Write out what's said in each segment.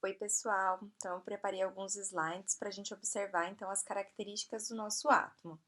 Oi, pessoal! Então, eu preparei alguns slides para a gente observar, então, as características do nosso átomo.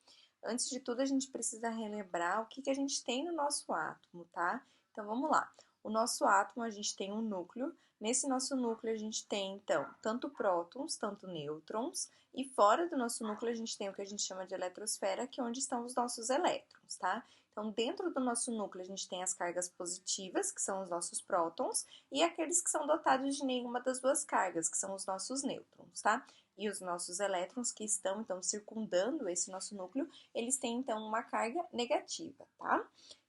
Antes de tudo, a gente precisa relembrar o que a gente tem no nosso átomo, tá? Então, vamos lá. O nosso átomo, a gente tem um núcleo. Nesse nosso núcleo, a gente tem, então, tanto prótons, tanto nêutrons. E fora do nosso núcleo, a gente tem o que a gente chama de eletrosfera, que é onde estão os nossos elétrons, tá? Então, dentro do nosso núcleo, a gente tem as cargas positivas, que são os nossos prótons, e aqueles que são dotados de nenhuma das duas cargas, que são os nossos nêutrons, tá? E os nossos elétrons que estão, então, circundando esse nosso núcleo, eles têm, então, uma carga negativa, tá?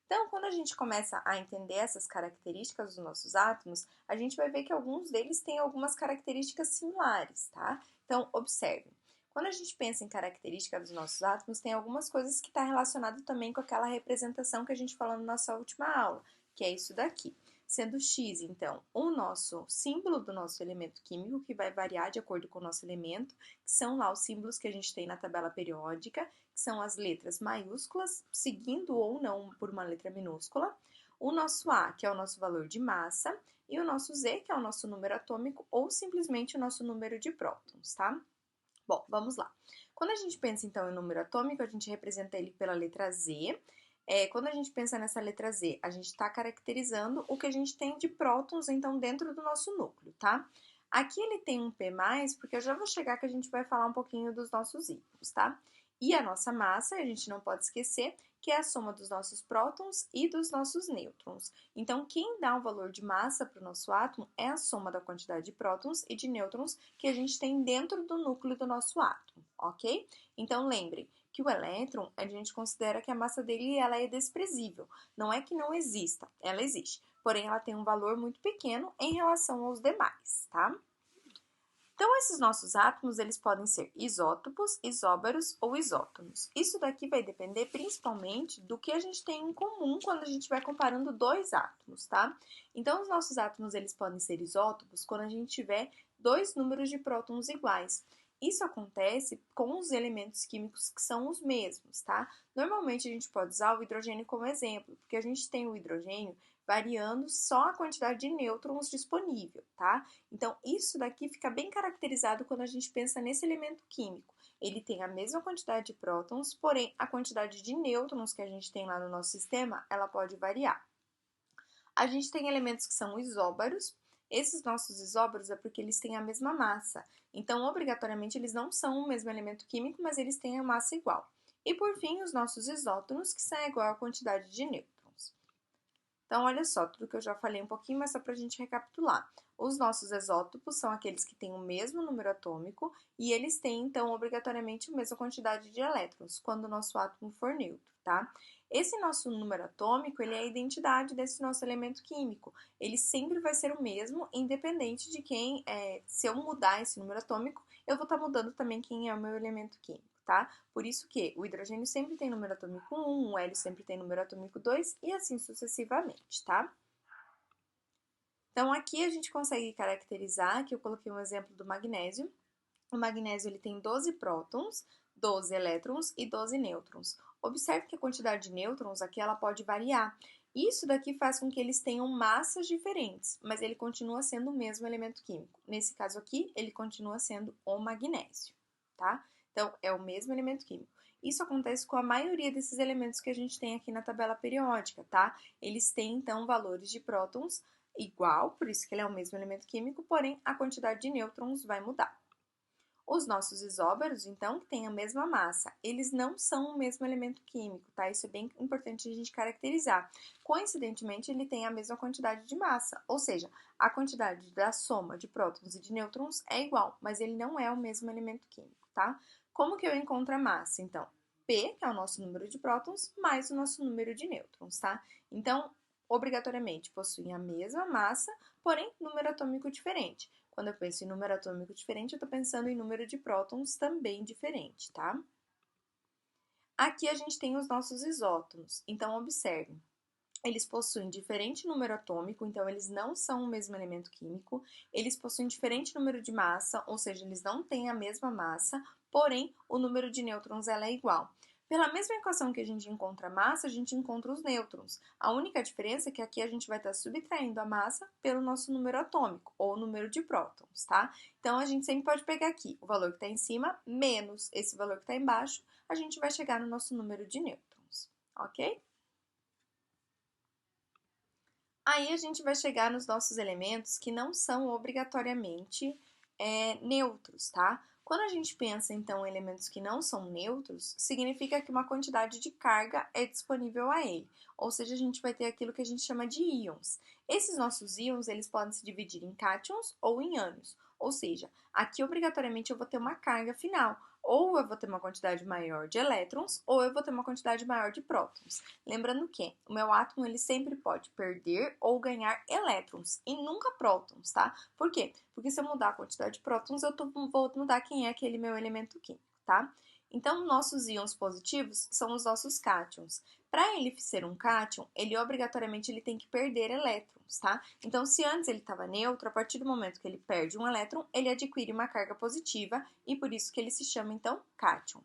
Então, quando a gente começa a entender essas características dos nossos átomos, a gente vai ver que alguns deles têm algumas características similares, tá? Então, observe. Quando a gente pensa em características dos nossos átomos, tem algumas coisas que estão relacionadas também com aquela representação que a gente falou na nossa última aula, que é isso daqui. Sendo X, então, o nosso símbolo do nosso elemento químico, que vai variar de acordo com o nosso elemento, que são lá os símbolos que a gente tem na tabela periódica, que são as letras maiúsculas, seguindo ou não por uma letra minúscula, o nosso A, que é o nosso valor de massa, e o nosso Z, que é o nosso número atômico, ou simplesmente o nosso número de prótons, tá? Bom, vamos lá. Quando a gente pensa, então, em número atômico, a gente representa ele pela letra Z. Quando a gente pensa nessa letra Z, a gente está caracterizando o que a gente tem de prótons, então, dentro do nosso núcleo, tá? Aqui ele tem um P+, porque eu já vou chegar que a gente vai falar um pouquinho dos nossos íons, tá? E a nossa massa, a gente não pode esquecer, que é a soma dos nossos prótons e dos nossos nêutrons. Então, quem dá o valor de massa para o nosso átomo é a soma da quantidade de prótons e de nêutrons que a gente tem dentro do núcleo do nosso átomo, ok? Então, lembre que o elétron, a gente considera que a massa dele ela é desprezível. Não é que não exista, ela existe. Porém, ela tem um valor muito pequeno em relação aos demais, tá? Então, esses nossos átomos, eles podem ser isótopos, isóbaros ou isótonos. Isso daqui vai depender principalmente do que a gente tem em comum quando a gente vai comparando dois átomos, tá? Então, os nossos átomos, eles podem ser isótopos quando a gente tiver dois números de prótons iguais. Isso acontece com os elementos químicos que são os mesmos, tá? Normalmente, a gente pode usar o hidrogênio como exemplo, porque a gente tem o hidrogênio variando só a quantidade de nêutrons disponível, tá? Então, isso daqui fica bem caracterizado quando a gente pensa nesse elemento químico. Ele tem a mesma quantidade de prótons, porém, a quantidade de nêutrons que a gente tem lá no nosso sistema, ela pode variar. A gente tem elementos que são isóbaros. Esses nossos isóbaros é porque eles têm a mesma massa. Então, obrigatoriamente, eles não são o mesmo elemento químico, mas eles têm a massa igual. E, por fim, os nossos isótonos, que são igual à quantidade de nêutrons. Então, olha só, tudo que eu já falei um pouquinho, mas só para a gente recapitular. Os nossos isótopos são aqueles que têm o mesmo número atômico e eles têm, então, obrigatoriamente a mesma quantidade de elétrons, quando o nosso átomo for neutro, tá? Esse nosso número atômico, ele é a identidade desse nosso elemento químico. Ele sempre vai ser o mesmo, independente de se eu mudar esse número atômico, eu vou estar mudando também quem é o meu elemento químico, tá? Por isso que o hidrogênio sempre tem número atômico 1, o hélio sempre tem número atômico 2 e assim sucessivamente, tá? Então, aqui a gente consegue caracterizar, que eu coloquei um exemplo do magnésio. O magnésio ele tem 12 prótons, 12 elétrons e 12 nêutrons. Observe que a quantidade de nêutrons aqui ela pode variar. Isso daqui faz com que eles tenham massas diferentes, mas ele continua sendo o mesmo elemento químico. Nesse caso aqui, ele continua sendo o magnésio, tá? Então, é o mesmo elemento químico. Isso acontece com a maioria desses elementos que a gente tem aqui na tabela periódica, tá? Eles têm, então, valores de prótons igual, por isso que ele é o mesmo elemento químico, porém, a quantidade de nêutrons vai mudar. Os nossos isóbaros, então, que têm a mesma massa, eles não são o mesmo elemento químico, tá? Isso é bem importante a gente caracterizar. Coincidentemente, ele tem a mesma quantidade de massa, ou seja, a quantidade da soma de prótons e de nêutrons é igual, mas ele não é o mesmo elemento químico, tá? Como que eu encontro a massa, então? P, que é o nosso número de prótons, mais o nosso número de nêutrons, tá? Então, obrigatoriamente possuem a mesma massa, porém número atômico diferente. Quando eu penso em número atômico diferente, eu estou pensando em número de prótons também diferente, tá? Aqui a gente tem os nossos isótons, então observe. Eles possuem diferente número atômico, então eles não são o mesmo elemento químico. Eles possuem diferente número de massa, ou seja, eles não têm a mesma massa, porém o número de nêutrons ela é igual. Pela mesma equação que a gente encontra a massa, a gente encontra os nêutrons. A única diferença é que aqui a gente vai estar subtraindo a massa pelo nosso número atômico, ou número de prótons, tá? Então, a gente sempre pode pegar aqui o valor que está em cima, menos esse valor que está embaixo, a gente vai chegar no nosso número de nêutrons, ok? Aí a gente vai chegar nos nossos elementos que não são obrigatoriamente neutros, tá? Quando a gente pensa, então, em elementos que não são neutros, significa que uma quantidade de carga é disponível a ele. Ou seja, a gente vai ter aquilo que a gente chama de íons. Esses nossos íons, eles podem se dividir em cátions ou em ânions. Ou seja, aqui obrigatoriamente eu vou ter uma carga final. Ou eu vou ter uma quantidade maior de elétrons, ou eu vou ter uma quantidade maior de prótons. Lembrando que o meu átomo ele sempre pode perder ou ganhar elétrons e nunca prótons, tá? Por quê? Porque se eu mudar a quantidade de prótons, vou mudar quem é aquele meu elemento químico, tá? Então, nossos íons positivos são os nossos cátions. Para ele ser um cátion, ele obrigatoriamente ele tem que perder elétrons, tá? Então, se antes ele estava neutro, a partir do momento que ele perde um elétron, ele adquire uma carga positiva e por isso que ele se chama, então, cátion.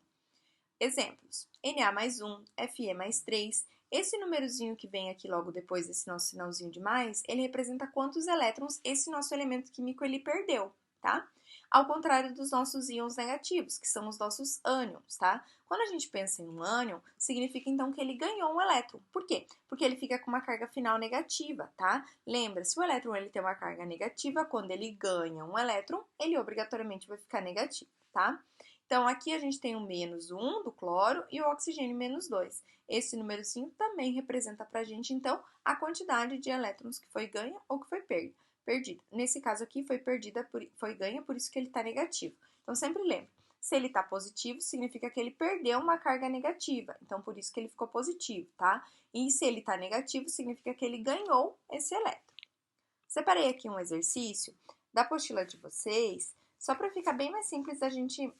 Exemplos: Na mais 1, Fe mais 3. Esse númerozinho que vem aqui logo depois desse nosso sinalzinho de mais, ele representa quantos elétrons esse nosso elemento químico ele perdeu, tá? Ao contrário dos nossos íons negativos, que são os nossos ânions, tá? Quando a gente pensa em um ânion, significa então que ele ganhou um elétron. Por quê? Porque ele fica com uma carga final negativa, tá? Lembra, se o elétron ele tem uma carga negativa, quando ele ganha um elétron, ele obrigatoriamente vai ficar negativo, tá? Então, aqui a gente tem o menos 1 do cloro e o oxigênio menos 2. Esse númerozinho também representa para a gente, então, a quantidade de elétrons que foi ganha ou que foi perdida. Nesse caso aqui, foi ganha, por isso que ele está negativo. Então, sempre lembra, se ele está positivo, significa que ele perdeu uma carga negativa. Então, por isso que ele ficou positivo, tá? E se ele está negativo, significa que ele ganhou esse elétron. Separei aqui um exercício da apostila de vocês, só para ficar bem mais simples da gente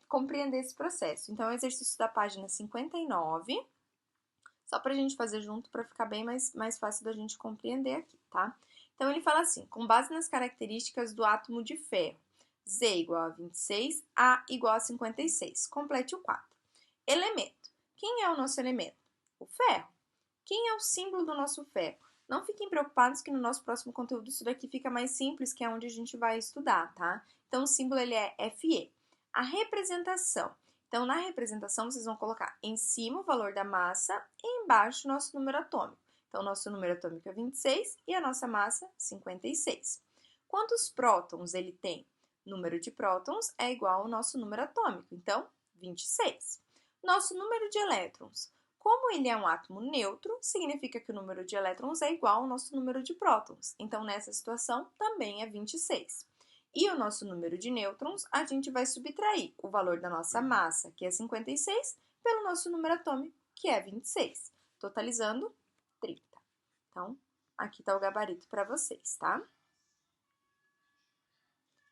compreender esse processo. Então, é o exercício da página 59, só para a gente fazer junto para ficar bem mais fácil da gente compreender aqui, tá? Então, ele fala assim, com base nas características do átomo de ferro, Z igual a 26, A igual a 56. Complete o quadro. Elemento. Quem é o nosso elemento? O ferro. Quem é o símbolo do nosso ferro? Não fiquem preocupados que no nosso próximo conteúdo isso daqui fica mais simples, que é onde a gente vai estudar, tá? Então, o símbolo ele é Fe. A representação. Então, na representação, vocês vão colocar em cima o valor da massa e embaixo o nosso número atômico. Então, o nosso número atômico é 26 e a nossa massa, 56. Quantos prótons ele tem? O número de prótons é igual ao nosso número atômico, então, 26. Nosso número de elétrons. Como ele é um átomo neutro, significa que o número de elétrons é igual ao nosso número de prótons. Então, nessa situação, também é 26. E o nosso número de nêutrons, a gente vai subtrair o valor da nossa massa, que é 56, pelo nosso número atômico, que é 26, totalizando 30. Então, aqui está o gabarito para vocês, tá?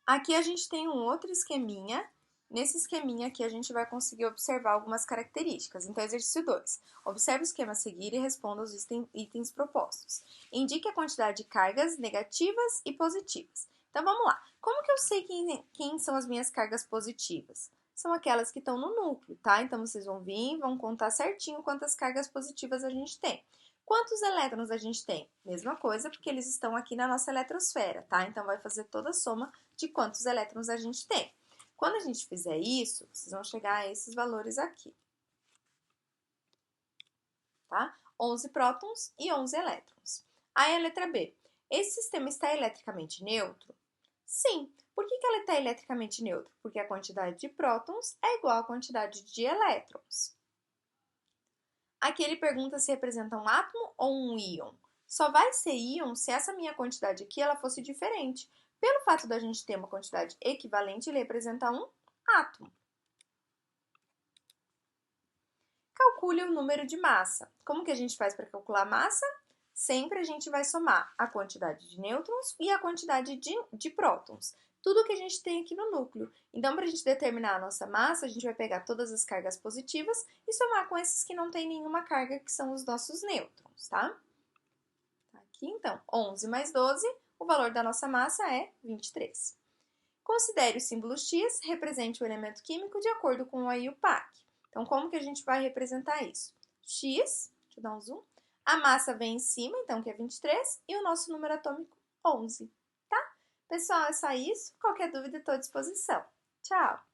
Aqui a gente tem um outro esqueminha. Nesse esqueminha aqui a gente vai conseguir observar algumas características. Então, exercício 2. Observe o esquema a seguir e responda os itens propostos. Indique a quantidade de cargas negativas e positivas. Então, vamos lá. Como que eu sei quem são as minhas cargas positivas? São aquelas que estão no núcleo, tá? Então, vocês vão vir e vão contar certinho quantas cargas positivas a gente tem. Quantos elétrons a gente tem? Mesma coisa, porque eles estão aqui na nossa eletrosfera, tá? Então, vai fazer toda a soma de quantos elétrons a gente tem. Quando a gente fizer isso, vocês vão chegar a esses valores aqui, tá? 11 prótons e 11 elétrons. Aí a letra B. Esse sistema está eletricamente neutro? Sim. Por que ele está eletricamente neutro? Porque a quantidade de prótons é igual à quantidade de elétrons. Aqui ele pergunta se representa um átomo ou um íon. Só vai ser íon se essa minha quantidade aqui ela fosse diferente. Pelo fato da gente ter uma quantidade equivalente, ele representa um átomo. Calcule o número de massa. Como que a gente faz para calcular a massa? Sempre a gente vai somar a quantidade de nêutrons e a quantidade de prótons. Tudo que a gente tem aqui no núcleo. Então, para a gente determinar a nossa massa, a gente vai pegar todas as cargas positivas e somar com esses que não tem nenhuma carga, que são os nossos nêutrons, tá? Aqui, então, 11 mais 12, o valor da nossa massa é 23. Considere o símbolo X represente o elemento químico de acordo com o IUPAC. Então, como que a gente vai representar isso? X, deixa eu dar um zoom, a massa vem em cima, então que é 23, e o nosso número atômico 11, tá? Pessoal, é só isso. Qualquer dúvida, estou à disposição. Tchau!